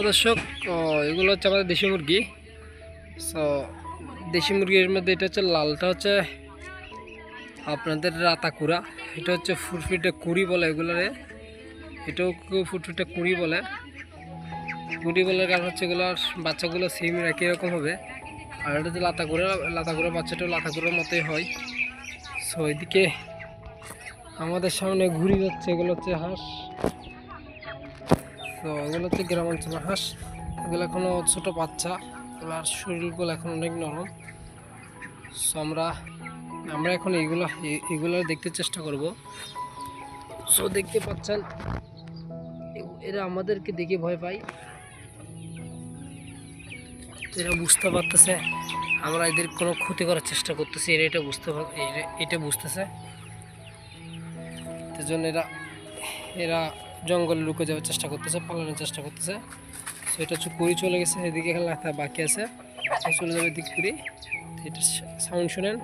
দর্শক, এগুলো হচ্ছে আমাদের দেশি মুরগি। সো দেশি মুরগির মধ্যে এটা হচ্ছে লালটা হচ্ছে আপনাদের রাতাকুড়া, এটা হচ্ছে ফুটফুটে কুড়ি বলে এগুলোরে, এটাও ফুটফুটে কুড়ি বলে। কুড়ি বলার কারণ হচ্ছে এগুলোর বাচ্চাগুলো সেম একই রকম হবে। আর এটা হচ্ছে লাতাকুড়া, লাতাকুড়া বাচ্চাটাও লাতাকুড়ার মতোই হয়। সো এদিকে আমাদের সামনে ঘুরি যাচ্ছে, এগুলো হচ্ছে হাঁস। তো এগুলো হচ্ছে গ্রামাঞ্চলের হাঁস, এগুলো এখনও ছোটো বাচ্চা, এগুলোর শরীরগুলো এখন অনেক নরম। সো আমরা এখন এগুলো দেখতে চেষ্টা করব। সো দেখতে পাচ্ছেন এরা আমাদেরকে দেখে ভয় পায়, এরা বুঝতে পারতেছে আমরা এদের কোনো ক্ষতি করার চেষ্টা করতেছি, এরা এটা বুঝতেছে। তার জন্য এরা জঙ্গলে লুকে যাওয়ার চেষ্টা করতেছে, পালানোর চেষ্টা করতেছে। সো এটা হচ্ছে কুড়ি চলে গেছে, এদিকে খেলা বাকি আছে, চলে যাবে এদিকে কুড়ি। এটা সাউন্ড শুনেন।